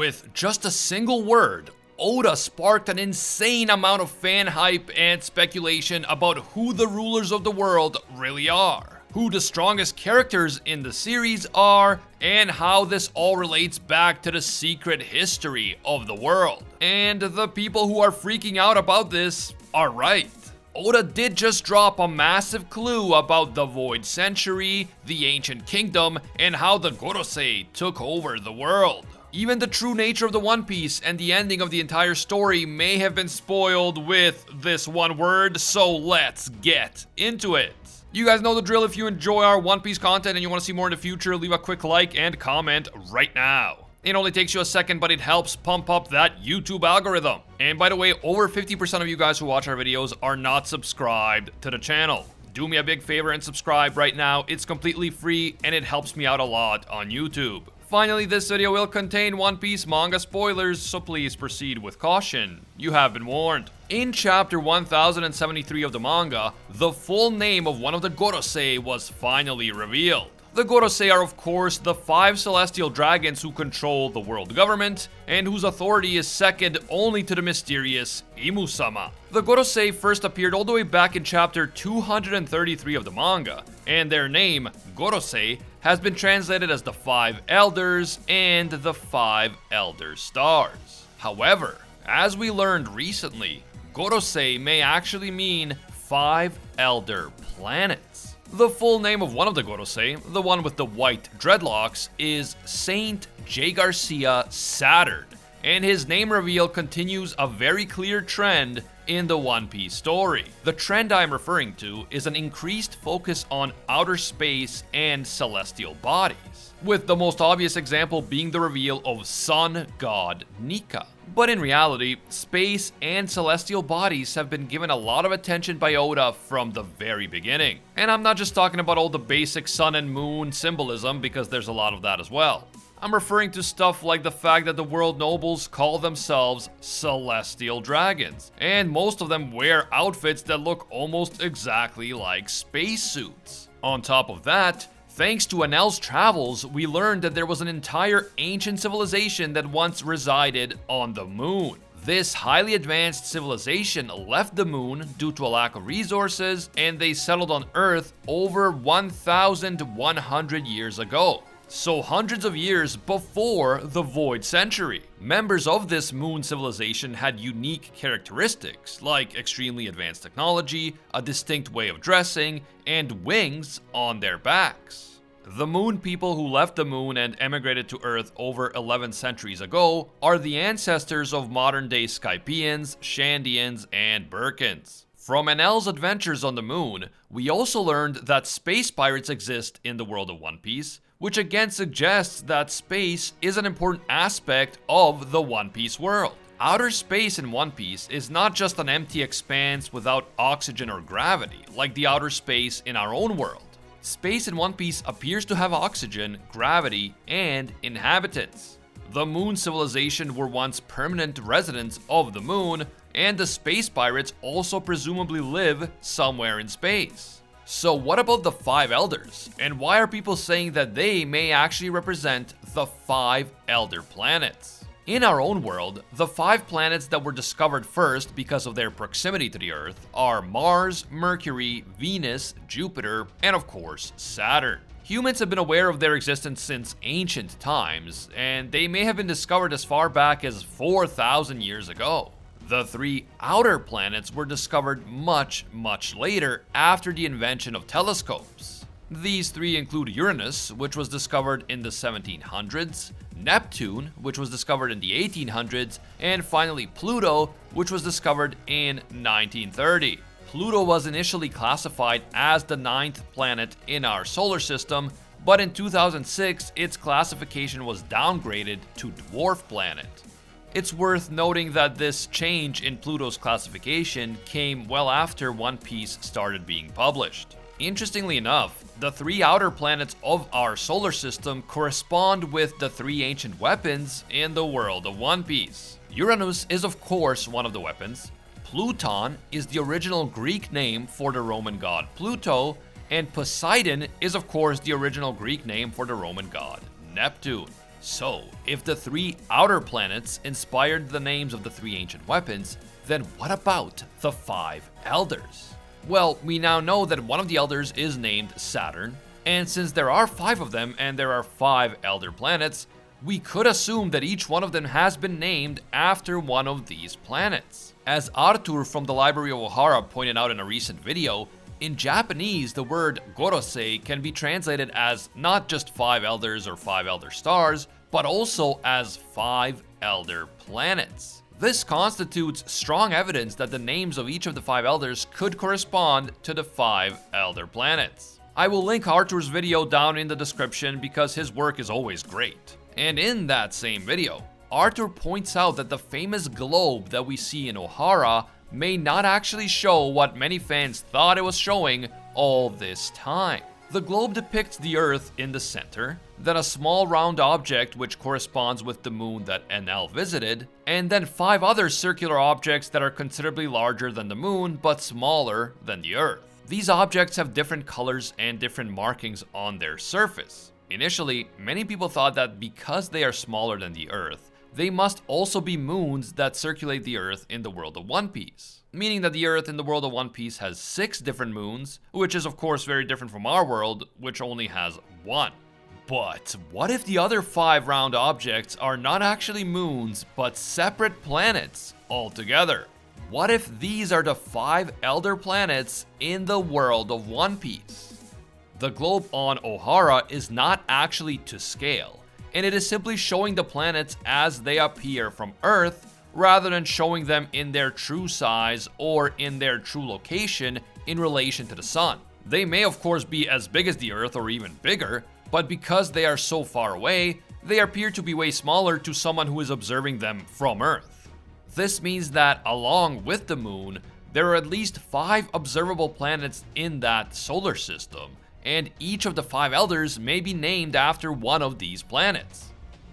With just a single word, Oda sparked an insane amount of fan hype and speculation about who the rulers of the world really are, who the strongest characters in the series are, and how this all relates back to the secret history of the world. And the people who are freaking out about this are right. Oda did just drop a massive clue about the Void Century, the Ancient Kingdom, and how the Gorosei took over the world. Even the true nature of the One Piece and the ending of the entire story may have been spoiled with this one word, so let's get into it. You guys know the drill. If you enjoy our One Piece content and you want to see more in the future, leave a quick like and comment right now. It only takes you a second, but it helps pump up that YouTube algorithm. And by the way, over 50% of you guys who watch our videos are not subscribed to the channel. Do me a big favor and subscribe right now. It's completely free and it helps me out a lot on YouTube. Finally, this video will contain One Piece manga spoilers, so please proceed with caution. You have been warned. In chapter 1073 of the manga, the full name of one of the Gorosei was finally revealed. The Gorosei are of course the 5 celestial dragons who control the world government, and whose authority is second only to the mysterious Imu-sama. The Gorosei first appeared all the way back in chapter 233 of the manga, and their name, Gorosei, has been translated as the 5 Elders and the 5 Elder Stars. However, as we learned recently, Gorosei may actually mean 5 Elder Planets. The full name of one of the Gorosei, the one with the white dreadlocks, is Saint J. Garcia Saturn, and his name reveal continues a very clear trend in the One Piece story. The trend I'm referring to is an increased focus on outer space and celestial bodies, with the most obvious example being the reveal of sun god Nika. But in reality, space and celestial bodies have been given a lot of attention by Oda from the very beginning. And I'm not just talking about all the basic sun and moon symbolism, because there's a lot of that as well. I'm referring to stuff like the fact that the world nobles call themselves celestial dragons, and most of them wear outfits that look almost exactly like spacesuits. On top of that, thanks to Enel's travels, we learned that there was an entire ancient civilization that once resided on the moon. This highly advanced civilization left the moon due to a lack of resources, and they settled on Earth over 1,100 years ago. So hundreds of years before the Void Century. Members of this moon civilization had unique characteristics, like extremely advanced technology, a distinct way of dressing, and wings on their backs. The moon people who left the moon and emigrated to Earth over 11 centuries ago are the ancestors of modern-day Skypians, Shandians, and Birkins. From Enel's adventures on the moon, we also learned that space pirates exist in the world of One Piece, which again suggests that space is an important aspect of the One Piece world. Outer space in One Piece is not just an empty expanse without oxygen or gravity, like the outer space in our own world. Space in One Piece appears to have oxygen, gravity, and inhabitants. The moon civilization were once permanent residents of the moon, and the space pirates also presumably live somewhere in space. So what about the 5 Elders? And why are people saying that they may actually represent the 5 Elder Planets? In our own world, the 5 planets that were discovered first because of their proximity to the Earth are Mars, Mercury, Venus, Jupiter, and of course, Saturn. Humans have been aware of their existence since ancient times, and they may have been discovered as far back as 4,000 years ago. The 3 outer planets were discovered much later after the invention of telescopes. These 3 include Uranus, which was discovered in the 1700s, Neptune, which was discovered in the 1800s, and finally Pluto, which was discovered in 1930. Pluto was initially classified as the 9th planet in our solar system, but in 2006 its classification was downgraded to dwarf planet. It's worth noting that this change in Pluto's classification came well after One Piece started being published. Interestingly enough, the 3 outer planets of our solar system correspond with the 3 ancient weapons in the world of One Piece. Uranus is of course one of the weapons, Pluton is the original Greek name for the Roman god Pluto, and Poseidon is of course the original Greek name for the Roman god Neptune. So, if the 3 outer planets inspired the names of the 3 ancient weapons, then what about the 5 elders? Well, we now know that one of the elders is named Saturn, and since there are 5 of them and there are 5 elder planets, we could assume that each one of them has been named after one of these planets. As Arthur from the Library of Ohara pointed out in a recent video, in Japanese, the word Gorosei can be translated as not just 5 elders or 5 elder stars, but also as 5 elder planets. This constitutes strong evidence that the names of each of the 5 elders could correspond to the 5 elder planets. I will link Arthur's video down in the description because his work is always great. And in that same video, Arthur points out that the famous globe that we see in Ohara may not actually show what many fans thought it was showing all this time. The globe depicts the Earth in the center, then a small round object which corresponds with the moon that NL visited, and then 5 other circular objects that are considerably larger than the moon but smaller than the Earth. These objects have different colors and different markings on their surface. Initially, many people thought that because they are smaller than the Earth, they must also be moons that circulate the Earth in the world of One Piece. Meaning that the Earth in the world of One Piece has 6 different moons, which is of course very different from our world, which only has 1. But what if the other 5 round objects are not actually moons, but separate planets altogether? What if these are the 5 elder planets in the world of One Piece? The globe on Ohara is not actually to scale, and it is simply showing the planets as they appear from Earth, rather than showing them in their true size or in their true location in relation to the sun. They may of course be as big as the Earth or even bigger, but because they are so far away, they appear to be way smaller to someone who is observing them from Earth. This means that along with the moon, there are at least 5 observable planets in that solar system, and each of the 5 elders may be named after one of these planets.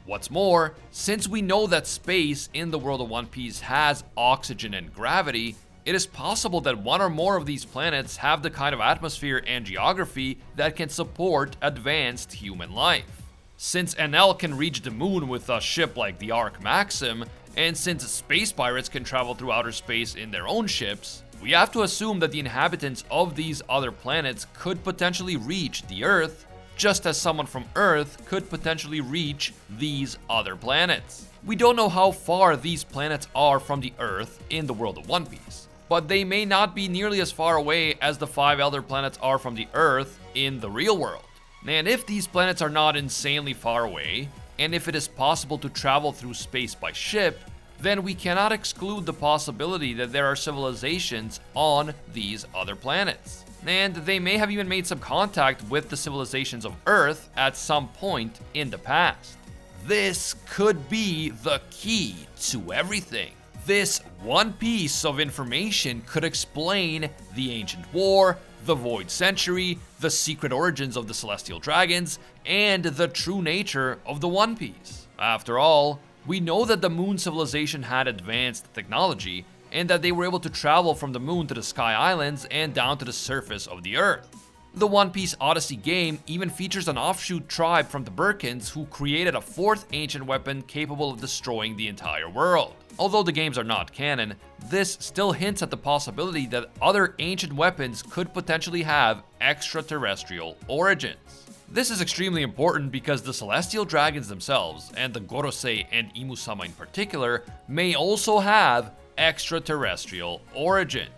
What's more, since we know that space in the world of One Piece has oxygen and gravity, it is possible that one or more of these planets have the kind of atmosphere and geography that can support advanced human life. Since NL can reach the moon with a ship like the Ark Maxim, and since space pirates can travel through outer space in their own ships, we have to assume that the inhabitants of these other planets could potentially reach the Earth, just as someone from Earth could potentially reach these other planets. We don't know how far these planets are from the Earth in the world of One Piece, but they may not be nearly as far away as the 5 elder planets are from the Earth in the real world. And if these planets are not insanely far away, and if it is possible to travel through space by ship, then we cannot exclude the possibility that there are civilizations on these other planets. And they may have even made some contact with the civilizations of Earth at some point in the past. This could be the key to everything. This one piece of information could explain the Ancient War, the Void Century, the secret origins of the Celestial Dragons, and the true nature of the One Piece. After all, we know that the Moon civilization had advanced technology, and that they were able to travel from the Moon to the Sky Islands and down to the surface of the Earth. The One Piece Odyssey game even features an offshoot tribe from the Birkins who created a 4th ancient weapon capable of destroying the entire world. Although the games are not canon, this still hints at the possibility that other ancient weapons could potentially have extraterrestrial origins. This is extremely important because the Celestial Dragons themselves, and the Gorosei and Imusama in particular, may also have extraterrestrial origins.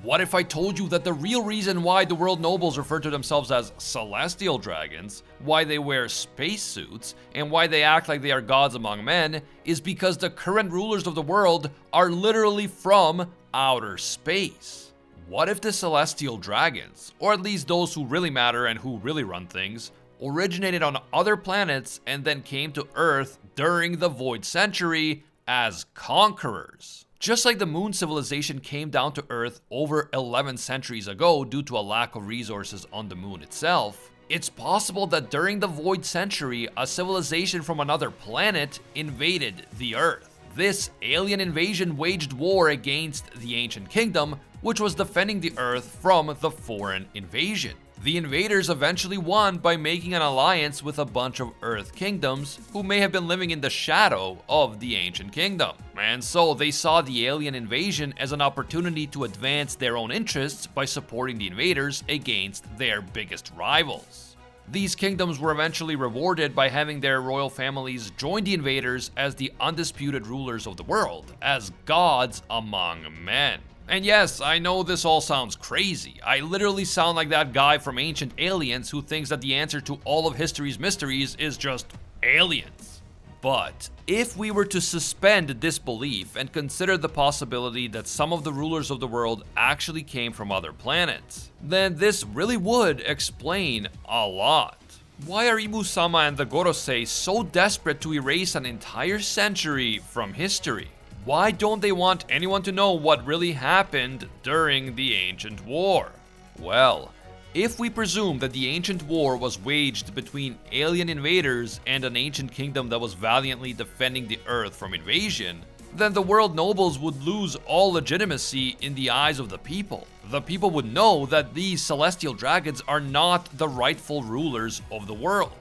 What if I told you that the real reason why the world nobles refer to themselves as Celestial Dragons, why they wear spacesuits, and why they act like they are gods among men, is because the current rulers of the world are literally from outer space? What if the Celestial Dragons, or at least those who really matter and who really run things, originated on other planets and then came to Earth during the Void Century as conquerors? Just like the Moon civilization came down to Earth over 11 centuries ago due to a lack of resources on the Moon itself, it's possible that during the Void Century, a civilization from another planet invaded the Earth. This alien invasion waged war against the Ancient Kingdom, which was defending the Earth from the foreign invasion. The invaders eventually won by making an alliance with a bunch of Earth kingdoms who may have been living in the shadow of the ancient kingdom. And so they saw the alien invasion as an opportunity to advance their own interests by supporting the invaders against their biggest rivals. These kingdoms were eventually rewarded by having their royal families join the invaders as the undisputed rulers of the world, as gods among men. And yes, I know this all sounds crazy. I literally sound like that guy from Ancient Aliens who thinks that the answer to all of history's mysteries is just aliens. But if we were to suspend disbelief and consider the possibility that some of the rulers of the world actually came from other planets, then this really would explain a lot. Why are Imu-sama and the Gorosei so desperate to erase an entire century from history? Why don't they want anyone to know what really happened during the Ancient War? Well, if we presume that the Ancient War was waged between alien invaders and an ancient kingdom that was valiantly defending the Earth from invasion, then the world nobles would lose all legitimacy in the eyes of the people. The people would know that these celestial dragons are not the rightful rulers of the world.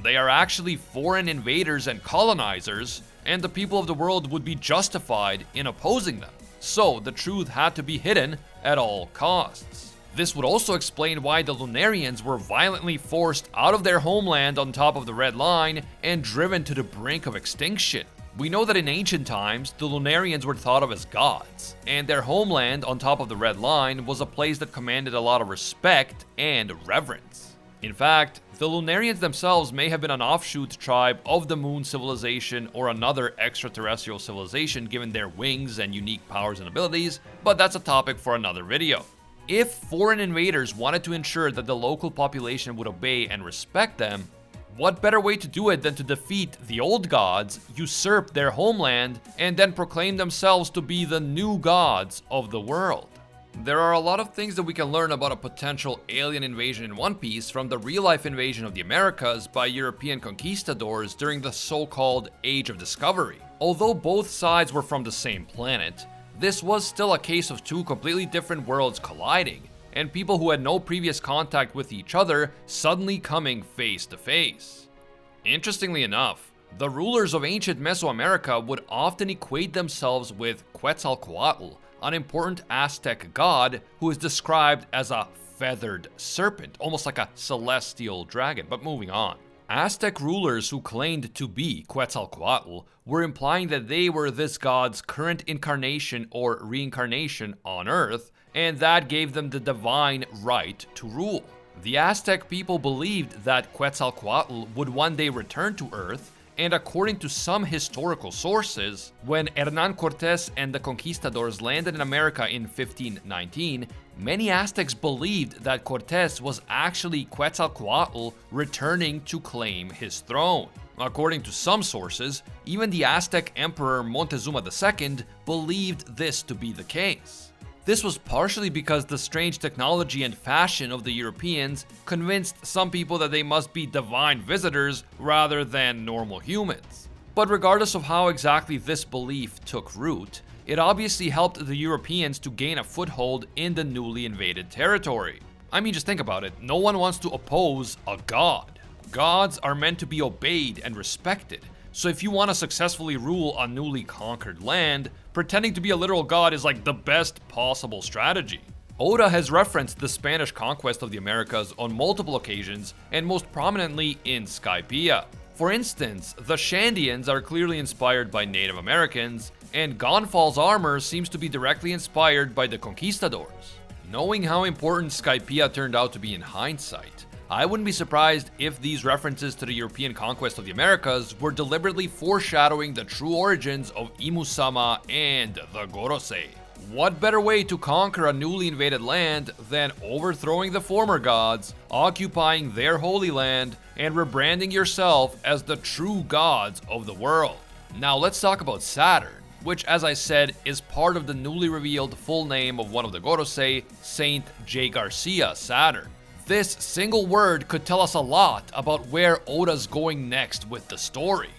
They are actually foreign invaders and colonizers, and the people of the world would be justified in opposing them. So the truth had to be hidden at all costs. This would also explain why the Lunarians were violently forced out of their homeland on top of the Red Line and driven to the brink of extinction. We know that in ancient times, the Lunarians were thought of as gods, and their homeland on top of the Red Line was a place that commanded a lot of respect and reverence. In fact, the Lunarians themselves may have been an offshoot tribe of the Moon civilization or another extraterrestrial civilization given their wings and unique powers and abilities, but that's a topic for another video. If foreign invaders wanted to ensure that the local population would obey and respect them, what better way to do it than to defeat the old gods, usurp their homeland, and then proclaim themselves to be the new gods of the world? There are a lot of things that we can learn about a potential alien invasion in One Piece from the real-life invasion of the Americas by European conquistadors during the so-called Age of Discovery. Although both sides were from the same planet, this was still a case of two completely different worlds colliding, and people who had no previous contact with each other suddenly coming face to face. Interestingly enough, the rulers of ancient Mesoamerica would often equate themselves with Quetzalcoatl, an important Aztec god who is described as a feathered serpent, almost like a celestial dragon. But moving on. Aztec rulers who claimed to be Quetzalcoatl were implying that they were this god's current incarnation or reincarnation on Earth, and that gave them the divine right to rule. The Aztec people believed that Quetzalcoatl would one day return to Earth, and according to some historical sources, when Hernan Cortés and the conquistadors landed in America in 1519, many Aztecs believed that Cortés was actually Quetzalcoatl returning to claim his throne. According to some sources, even the Aztec Emperor Montezuma II believed this to be the case. This was partially because the strange technology and fashion of the Europeans convinced some people that they must be divine visitors rather than normal humans. But regardless of how exactly this belief took root, it obviously helped the Europeans to gain a foothold in the newly invaded territory. I mean, just think about it. No one wants to oppose a god. Gods are meant to be obeyed and respected. So if you want to successfully rule a newly conquered land, pretending to be a literal god is like the best possible strategy. Oda has referenced the Spanish conquest of the Americas on multiple occasions, and most prominently in Skypiea. For instance, the Shandians are clearly inspired by Native Americans, and Gonfal's armor seems to be directly inspired by the conquistadors. Knowing how important Skypiea turned out to be in hindsight, I wouldn't be surprised if these references to the European conquest of the Americas were deliberately foreshadowing the true origins of Imu-sama and the Gorosei. What better way to conquer a newly invaded land than overthrowing the former gods, occupying their holy land, and rebranding yourself as the true gods of the world? Now let's talk about Saturn, which, as I said, is part of the newly revealed full name of one of the Gorosei, Saint J. Garcia Saturn. This single word could tell us a lot about where Oda's going next with the story.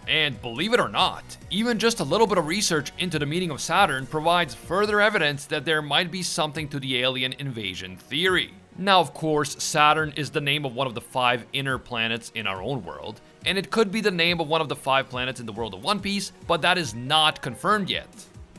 And believe it or not, even just a little bit of research into the meaning of Saturn provides further evidence that there might be something to the alien invasion theory. Now, of course, Saturn is the name of one of the 5 inner planets in our own world, and it could be the name of one of the 5 planets in the world of One Piece, but that is not confirmed yet.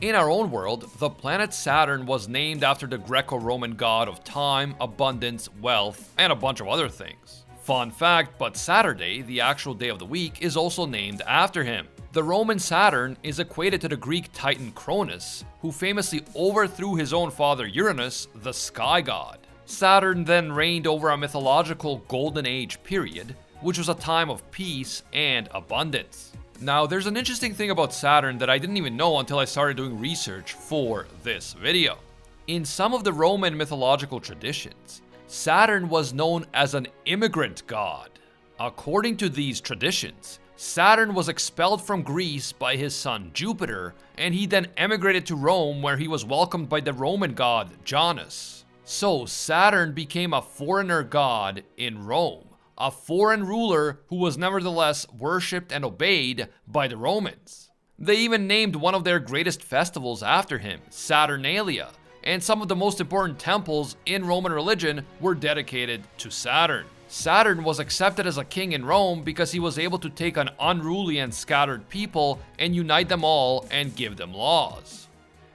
In our own world, the planet Saturn was named after the Greco-Roman god of time, abundance, wealth, and a bunch of other things. Fun fact, but Saturday, the actual day of the week, is also named after him. The Roman Saturn is equated to the Greek titan Cronus, who famously overthrew his own father Uranus, the sky god. Saturn then reigned over a mythological Golden Age period, which was a time of peace and abundance. Now, there's an interesting thing about Saturn that I didn't even know until I started doing research for this video. In some of the Roman mythological traditions, Saturn was known as an immigrant god. According to these traditions, Saturn was expelled from Greece by his son Jupiter, and he then emigrated to Rome, where he was welcomed by the Roman god Janus. So Saturn became a foreigner god in Rome, a foreign ruler who was nevertheless worshipped and obeyed by the Romans. They even named one of their greatest festivals after him, Saturnalia, and some of the most important temples in Roman religion were dedicated to Saturn. Saturn was accepted as a king in Rome because he was able to take an unruly and scattered people and unite them all and give them laws.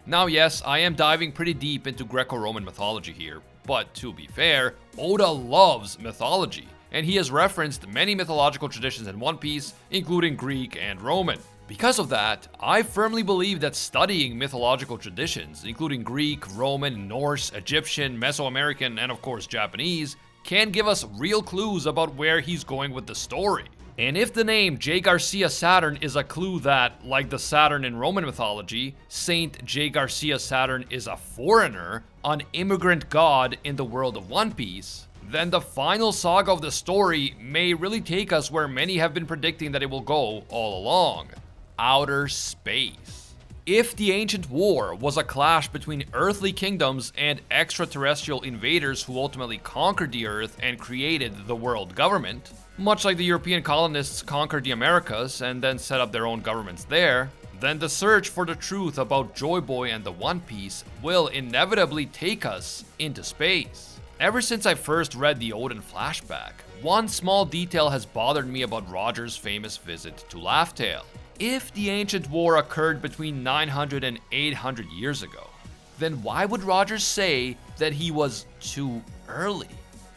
Now yes, I am diving pretty deep into Greco-Roman mythology here, but to be fair, Oda loves mythology, and he has referenced many mythological traditions in One Piece, including Greek and Roman. Because of that, I firmly believe that studying mythological traditions, including Greek, Roman, Norse, Egyptian, Mesoamerican, and of course Japanese, can give us real clues about where he's going with the story. And if the name J. Garcia Saturn is a clue that, like the Saturn in Roman mythology, Saint J. Garcia Saturn is a foreigner, an immigrant god in the world of One Piece, then the final saga of the story may really take us where many have been predicting that it will go all along: outer space. If the ancient war was a clash between earthly kingdoms and extraterrestrial invaders who ultimately conquered the Earth and created the world government, much like the European colonists conquered the Americas and then set up their own governments there, then the search for the truth about Joy Boy and the One Piece will inevitably take us into space. Ever since I first read the Oden flashback, one small detail has bothered me about Roger's famous visit to Laugh Tale. If the ancient war occurred between 900 and 800 years ago, then why would Roger say that he was too early?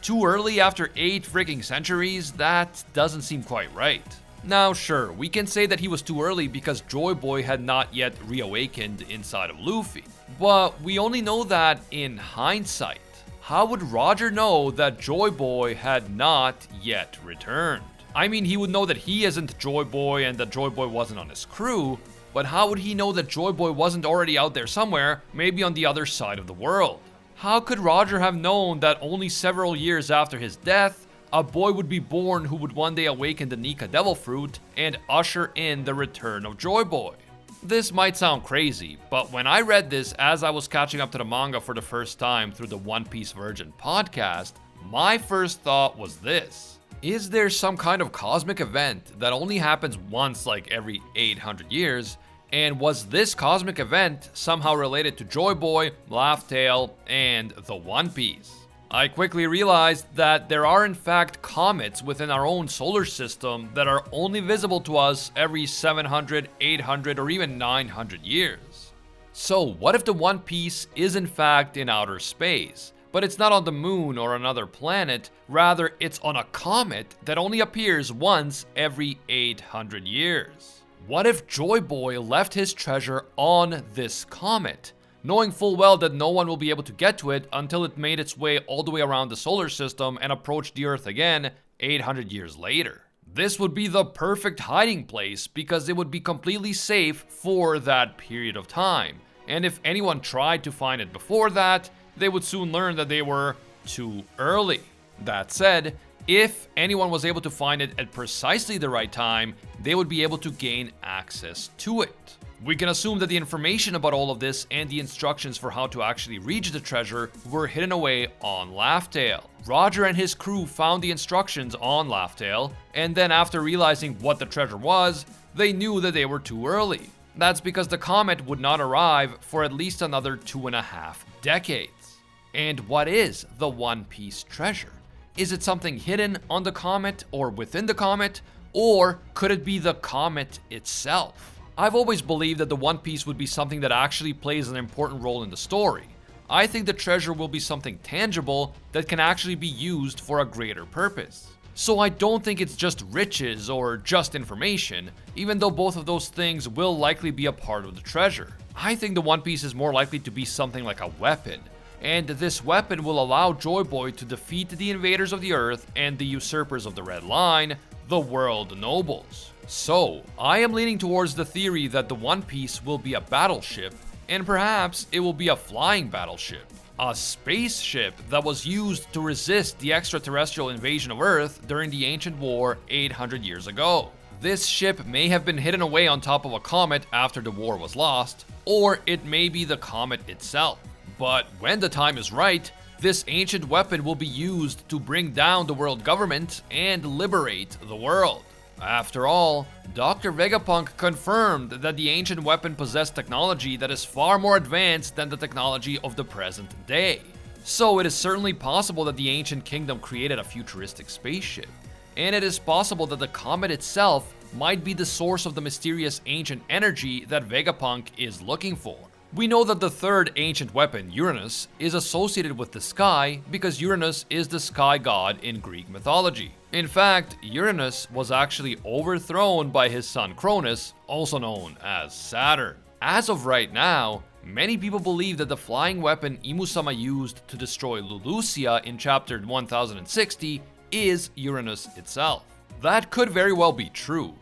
Too early after 8 freaking centuries? That doesn't seem quite right. Now sure, we can say that he was too early because Joy Boy had not yet reawakened inside of Luffy, but we only know that in hindsight. How would Roger know that Joy Boy had not yet returned? I mean, he would know that he isn't Joy Boy and that Joy Boy wasn't on his crew, but how would he know that Joy Boy wasn't already out there somewhere, maybe on the other side of the world? How could Roger have known that only several years after his death, a boy would be born who would one day awaken the Nika Devil Fruit and usher in the return of Joy Boy? This might sound crazy, but when I read this as I was catching up to the manga for the first time through the One Piece Virgin podcast, my first thought was this: is there some kind of cosmic event that only happens once like every 800 years? And was this cosmic event somehow related to Joy Boy, Laugh Tale, and the One Piece? I quickly realized that there are in fact comets within our own solar system that are only visible to us every 700, 800, or even 900 years. So what if the One Piece is in fact in outer space, but it's not on the moon or another planet, rather it's on a comet that only appears once every 800 years? What if Joy Boy left his treasure on this comet, knowing full well that no one will be able to get to it until it made its way all the way around the solar system and approached the Earth again 800 years later? This would be the perfect hiding place because it would be completely safe for that period of time. And if anyone tried to find it before that, they would soon learn that they were too early. That said, if anyone was able to find it at precisely the right time, they would be able to gain access to it. We can assume that the information about all of this and the instructions for how to actually reach the treasure were hidden away on Laugh Tale. Roger and his crew found the instructions on Laugh Tale, and then after realizing what the treasure was, they knew that they were too early. That's because the comet would not arrive for at least another 2.5 decades. And what is the One Piece treasure? Is it something hidden on the comet or within the comet? Or could it be the comet itself? I've always believed that the One Piece would be something that actually plays an important role in the story. I think the treasure will be something tangible that can actually be used for a greater purpose. So I don't think it's just riches or just information, even though both of those things will likely be a part of the treasure. I think the One Piece is more likely to be something like a weapon. And this weapon will allow Joy Boy to defeat the invaders of the Earth and the usurpers of the Red Line, the World Nobles. So, I am leaning towards the theory that the One Piece will be a battleship, and perhaps it will be a flying battleship. A spaceship that was used to resist the extraterrestrial invasion of Earth during the Ancient War 800 years ago. This ship may have been hidden away on top of a comet after the war was lost, or it may be the comet itself. But when the time is right, this ancient weapon will be used to bring down the world government and liberate the world. After all, Dr. Vegapunk confirmed that the ancient weapon possessed technology that is far more advanced than the technology of the present day. So it is certainly possible that the ancient kingdom created a futuristic spaceship. And it is possible that the comet itself might be the source of the mysterious ancient energy that Vegapunk is looking for. We know that the third ancient weapon, Uranus, is associated with the sky because Uranus is the sky god in Greek mythology. In fact, Uranus was actually overthrown by his son Cronus, also known as Saturn. As of right now, many people believe that the flying weapon Imu-sama used to destroy Lulusia in chapter 1060 is Uranus itself. That could very well be true.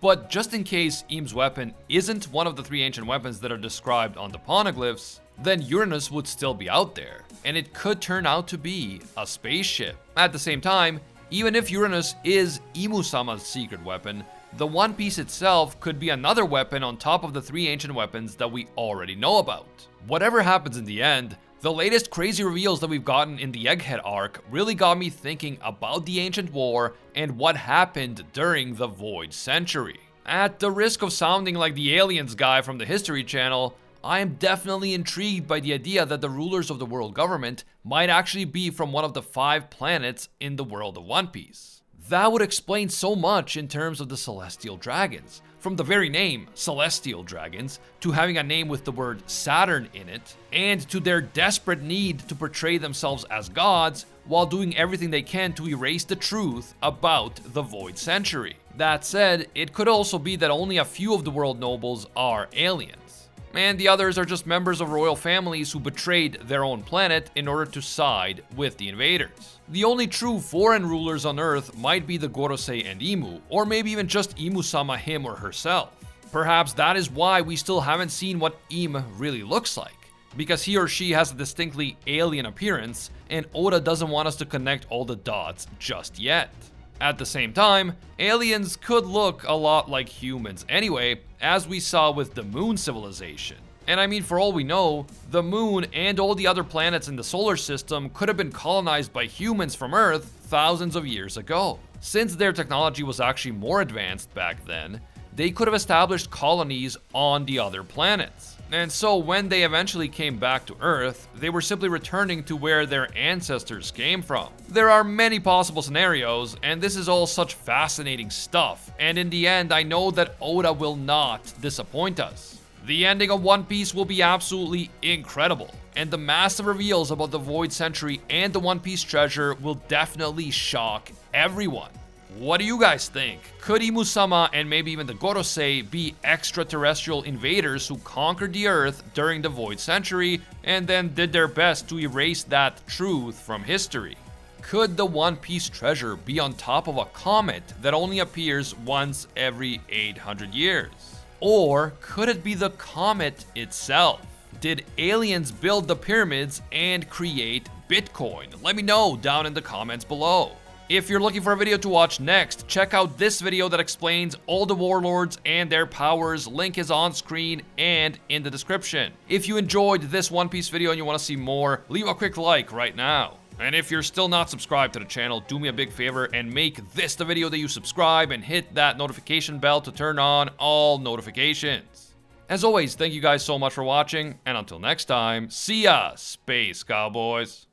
But just in case Im's weapon isn't one of the three ancient weapons that are described on the poneglyphs, then Uranus would still be out there, and it could turn out to be a spaceship. At the same time, even if Uranus is Imu-sama's secret weapon, the One Piece itself could be another weapon on top of the three ancient weapons that we already know about. Whatever happens in the end, the latest crazy reveals that we've gotten in the Egghead arc really got me thinking about the Ancient War and what happened during the Void Century. At the risk of sounding like the aliens guy from the History Channel, I am definitely intrigued by the idea that the rulers of the world government might actually be from one of the 5 planets in the world of One Piece. That would explain so much in terms of the Celestial Dragons. From the very name, Celestial Dragons, to having a name with the word Saturn in it, and to their desperate need to portray themselves as gods while doing everything they can to erase the truth about the Void Century. That said, it could also be that only a few of the world nobles are aliens, and the others are just members of royal families who betrayed their own planet in order to side with the invaders. The only true foreign rulers on Earth might be the Gorosei and Imu, or maybe even just Imu-sama him or herself. Perhaps that is why we still haven't seen what Im really looks like, because he or she has a distinctly alien appearance, and Oda doesn't want us to connect all the dots just yet. At the same time, aliens could look a lot like humans anyway, as we saw with the Moon civilization. And I mean, for all we know, the Moon and all the other planets in the solar system could have been colonized by humans from Earth thousands of years ago. Since their technology was actually more advanced back then, they could have established colonies on the other planets. And so when they eventually came back to Earth, they were simply returning to where their ancestors came from. There are many possible scenarios, and this is all such fascinating stuff, and in the end, I know that Oda will not disappoint us. The ending of One Piece will be absolutely incredible, and the massive reveals about the Void Century and the One Piece treasure will definitely shock everyone. What do you guys think? Could Imu-sama and maybe even the Gorosei be extraterrestrial invaders who conquered the Earth during the Void Century and then did their best to erase that truth from history? Could the One Piece treasure be on top of a comet that only appears once every 800 years? Or could it be the comet itself? Did aliens build the pyramids and create Bitcoin? Let me know down in the comments below. If you're looking for a video to watch next, check out this video that explains all the warlords and their powers. Link is on screen and in the description. If you enjoyed this One Piece video and you want to see more, leave a quick like right now. And if you're still not subscribed to the channel, do me a big favor and make this the video that you subscribe and hit that notification bell to turn on all notifications. As always, thank you guys so much for watching, and until next time, see ya, Space Cowboys.